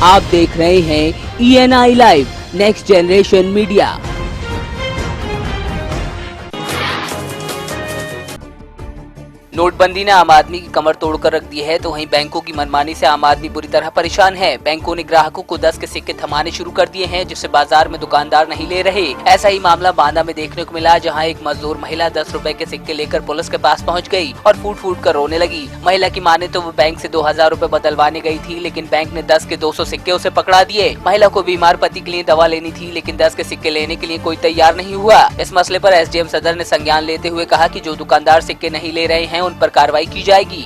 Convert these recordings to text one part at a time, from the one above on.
आप देख रहे हैं ENI live next generation media. नोटबंदी ने आम आदमी की कमर तोड़कर रख दी है, तो वहीं बैंकों की मनमानी से आम आदमी बुरी तरह परेशान है। बैंकों ने ग्राहकों को 10 के सिक्के थमाने शुरू कर दिए हैं, जिससे बाजार में दुकानदार नहीं ले रहे। ऐसा ही मामला बांदा में देखने को मिला, जहां एक मजदूर महिला 10 रुपए के सिक्के लेकर पुलिस के पास पहुंच गई और फूट फूट कर रोने लगी। महिला की माने तो वो बैंक से 2000 रुपए बदलवाने गई थी, लेकिन बैंक ने 10 के 200 सिक्के उसे पकड़ा दिए। महिला को बीमार पति के लिए दवा लेनी थी, लेकिन 10 के सिक्के लेने के लिए कोई तैयार नहीं हुआ। इस मसले पर SDM सदर ने संज्ञान लेते हुए कहा कि जो दुकानदार सिक्के नहीं ले रहे हैं उन पर कार्रवाई की जाएगी।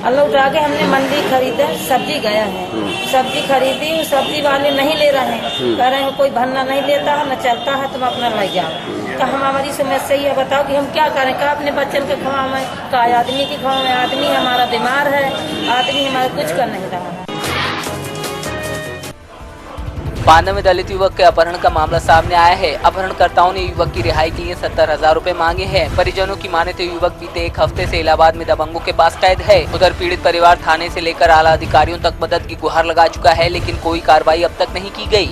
अल्लाह उठा के हमने मंडी खरीदा, सब्जी गया है, सब्जी खरीदी, सब्जी वाले नहीं ले रहे हैं, कह रहे हैं कोई भरना नहीं देता है, न चलता है, तुम अपना ले जाओ। तो हमारी समस्या ये बताओ कि हम क्या करें? का अपने बच्चन के खवाएं, का आदमी की खवाएं? आदमी हमारा बीमार है, आदमी हमारा कुछ कर नहीं रहा है। बांदा में दलित युवक के अपहरण का मामला सामने आया है। अपहरणकर्ताओं ने युवक की रिहाई के लिए 70,000 रुपए मांगे हैं। परिजनों की माने तो युवक बीते एक हफ्ते से इलाहाबाद में दबंगों के पास कैद है। उधर पीड़ित परिवार थाने से लेकर आला अधिकारियों तक मदद की गुहार लगा चुका है, लेकिन कोई कार्रवाई अब तक नहीं की गई।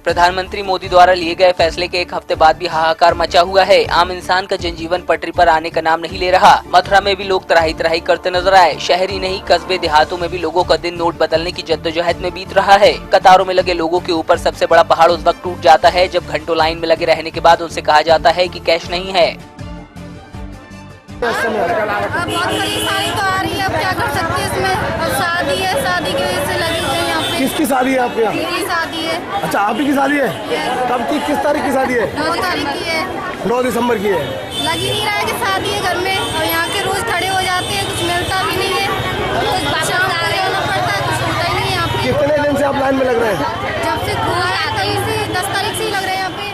प्रधानमंत्री मोदी द्वारा लिए गए फैसले के एक हफ्ते बाद भी हाहाकार मचा हुआ है। आम इंसान का जनजीवन पटरी पर आने का नाम नहीं ले रहा। मथुरा में भी लोग तराही तराही करते नजर आए। शहरी नहीं, कस्बे देहातों में भी लोगों का दिन नोट बदलने की जद्दोजहद में बीत रहा है। कतारों में लगे लोगों के ऊपर सबसे बड़ा पहाड़ उस वक्त टूट जाता है जब घंटों लाइन में लगे रहने के बाद उनसे कहा जाता है कि कैश नहीं है। बहुत परेशानी तो आ रही है, अब क्या कर सकते हैं इसमें। अब शादी है, शादी की वजह से लगी हुई है यहाँ पे। किसकी शादी है आपके यहाँ? मेरी शादी है। अच्छा, आप ही की शादी है? कब की, किस तारीख की शादी है? 9 तारीख की है। 9 दिसंबर की है। लग ही नहीं रहा है कि शादी है घर में, और यहाँ के रोज खड़े हो जाते हैं, कुछ मिलता भी नहीं है। शाम को रहना पड़ता है, कुछ होता ही नहीं है यहाँ पे। कितने दिन से आप लाइन में लग रहे हैं? जब से 10 तारीख से ही लग रहे हैं यहाँ पे।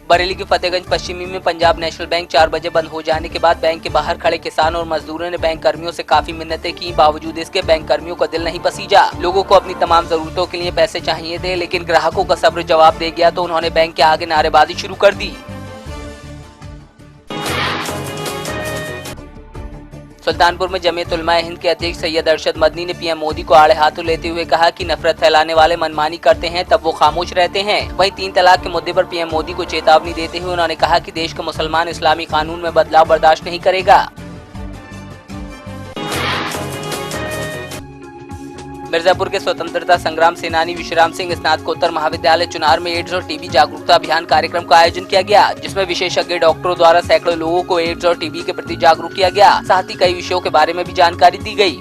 बरेली के फतेहगंज पश्चिमी में पंजाब नेशनल बैंक 4 बजे बंद हो जाने के बाद बैंक के बाहर खड़े किसान और मजदूरों ने बैंक कर्मियों से काफी मिन्नतें की। बावजूद इसके बैंक कर्मियों का दिल नहीं पसीजा। लोगों को अपनी तमाम जरूरतों के लिए पैसे चाहिए थे, लेकिन ग्राहकों का सब्र जवाब दे गया तो उन्होंने बैंक के आगे नारेबाजी शुरू कर दी। सुल्तानपुर में जमीयत उलमा हिंद के अध्यक्ष सैयद अरशद मदनी ने PM मोदी को आड़े हाथों लेते हुए कहा कि नफरत फैलाने वाले मनमानी करते हैं तब वो खामोश रहते हैं। वहीं 3 तलाक के मुद्दे पर PM मोदी को चेतावनी देते हुए उन्होंने कहा कि देश का मुसलमान इस्लामी कानून में बदलाव बर्दाश्त नहीं करेगा। मिर्जापुर के स्वतंत्रता संग्राम सेनानी विश्राम सिंह स्नातकोत्तर महाविद्यालय चुनार में एड्स और टीबी जागरूकता अभियान कार्यक्रम का आयोजन किया गया, जिसमें विशेषज्ञ डॉक्टरों द्वारा सैकड़ों लोगों को एड्स और टीबी के प्रति जागरूक किया गया। साथ ही कई विषयों के बारे में भी जानकारी दी गई।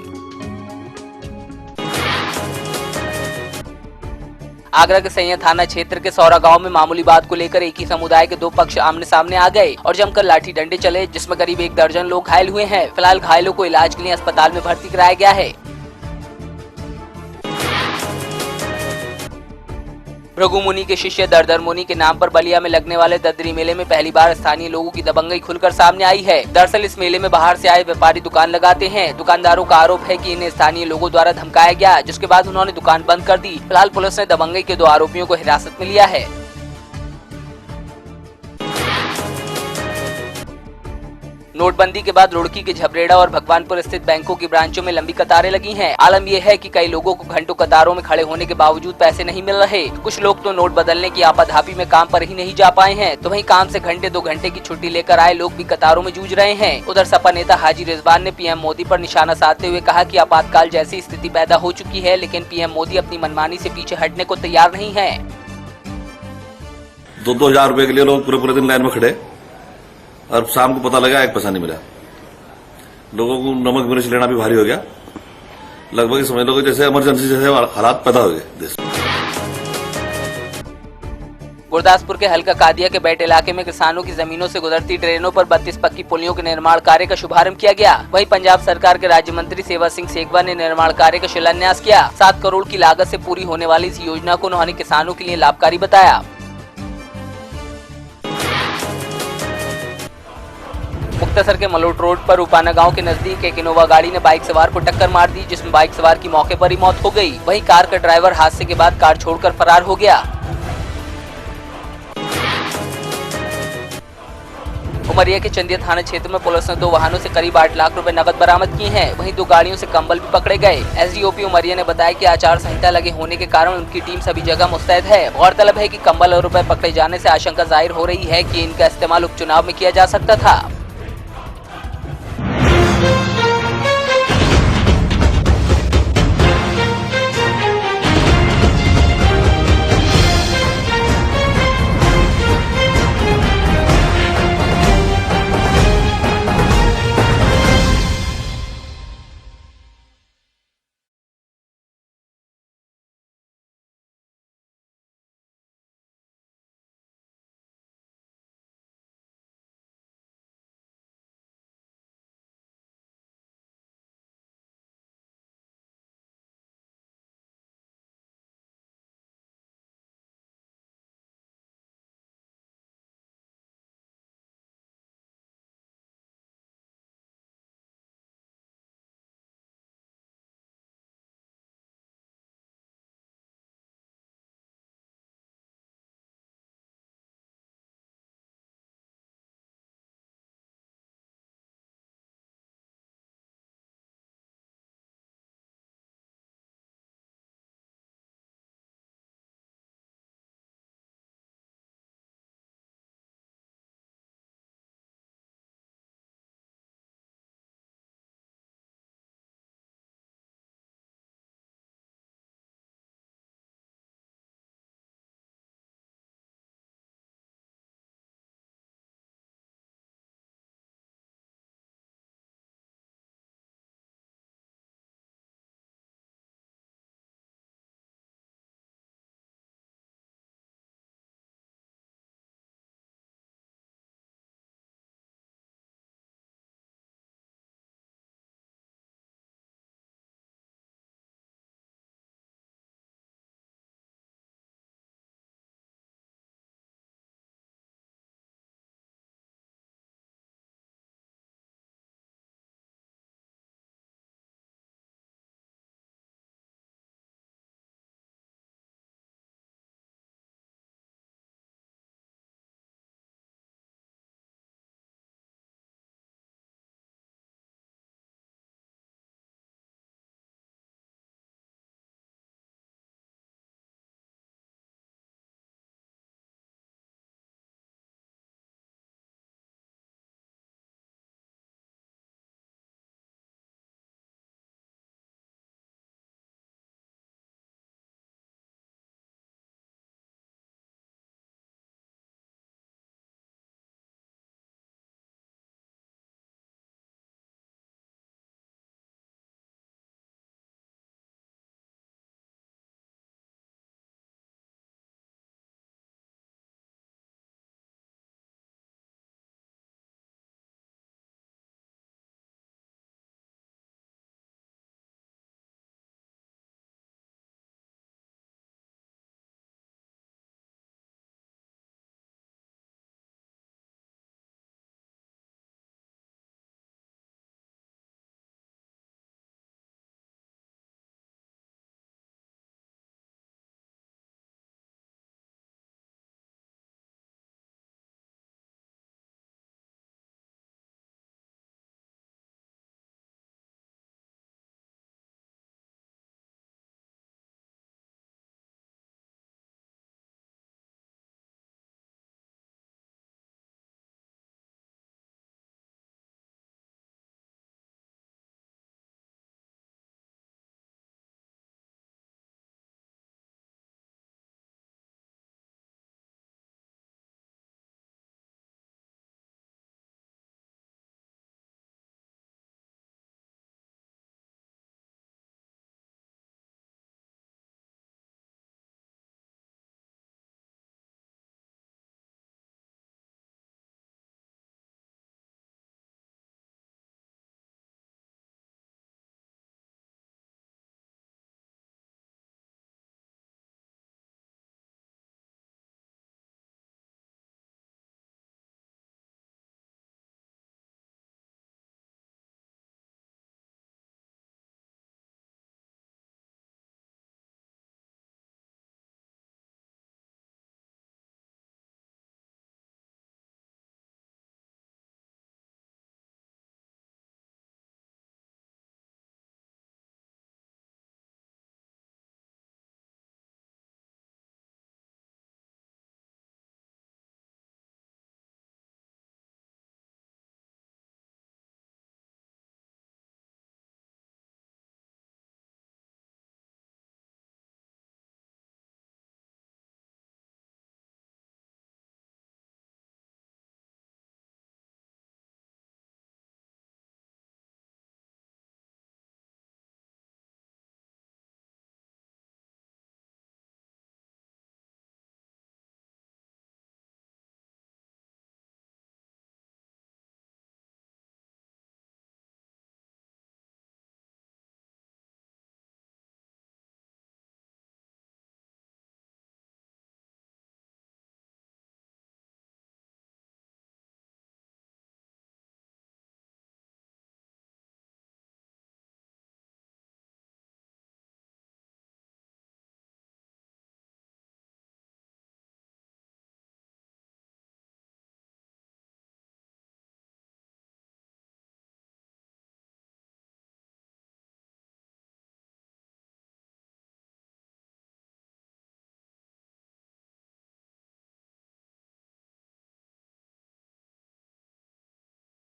आगरा के सैया थाना क्षेत्र के सौरा गांव में मामूली बात को लेकर एक ही समुदाय के 2 पक्ष आमने सामने आ गए और जमकर लाठी डंडे चले, जिसमें करीब 1 दर्जन लोग घायल हुए हैं। फिलहाल घायलों को इलाज के लिए अस्पताल में भर्ती कराया गया है। भृगु मुनि के शिष्य दरदर मुनि के नाम पर बलिया में लगने वाले ददरी मेले में पहली बार स्थानीय लोगों की दबंगई खुलकर सामने आई है। दरअसल इस मेले में बाहर से आए व्यापारी दुकान लगाते हैं। दुकानदारों का आरोप है कि इन्हें स्थानीय लोगों द्वारा धमकाया गया, जिसके बाद उन्होंने दुकान बंद कर दी। फिलहाल पुलिस ने दबंगई के 2 आरोपियों को हिरासत में लिया है। नोटबंदी के बाद रुड़की के झबरेड़ा और भगवानपुर स्थित बैंकों की ब्रांचों में लंबी कतारें लगी हैं। आलम यह है कि कई लोगों को घंटों कतारों में खड़े होने के बावजूद पैसे नहीं मिल रहे। कुछ लोग तो नोट बदलने की आपाधापी में काम पर ही नहीं जा पाए हैं, तो वहीं काम से घंटे 2 घंटे की छुट्टी लेकर आए लोग भी कतारों में जूझ रहे हैं। उधर सपा नेता हाजी रिजवान ने PM मोदी पर निशाना साधते हुए कहा कि आपातकाल जैसी स्थिति पैदा हो चुकी है, लेकिन PM मोदी अपनी मनमानी से पीछे हटने को तैयार नहीं है। 2-2 हजार रुपए के लिए लोग पूरे दिन लाइन में खड़े और शाम को पता लगा 1 पैसा नहीं मिला। लोगों को नमक मिर्च लेना भी भारी हो गया। लगभग समझ लो जैसे इमरजेंसी जैसे हालात पैदा हो गए देश में। गुरदासपुर के हल्का कादिया के बेट इलाके में किसानों की जमीनों से गुजरती ट्रेनों पर 32 पक्की पुलियों के निर्माण कार्य का शुभारंभ किया गया। वहीं पंजाब सरकार के राज्य मंत्री सेवा सिंह सेखवा ने निर्माण कार्य का शिलान्यास किया। 7 करोड़ की लागत से पूरी होने वाली इस योजना को उन्होंने किसानों के लिए लाभकारी बताया। मुक्तसर के मलोट रोड पर उपाना गांव के नजदीक एक इनोवा गाड़ी ने बाइक सवार को टक्कर मार दी, जिसमें बाइक सवार की मौके पर ही मौत हो गई। वहीं कार का ड्राइवर हादसे के बाद कार छोड़कर फरार हो गया। उमरिया के चंदिया थाना क्षेत्र में पुलिस ने 2 वाहनों से करीब 8 लाख रुपए नकद बरामद किए हैं। वहीं 2 गाड़ियों से कंबल भी पकड़े गए। एसडीओपी उमरिया ने बताया कि आचार संहिता लगे होने के कारण उनकी टीम सभी जगह मुस्तैद है। गौरतलब है कि कंबल और रुपए पकड़े जाने से आशंका जाहिर हो रही है कि इनका इस्तेमाल उपचुनाव में किया जा सकता था।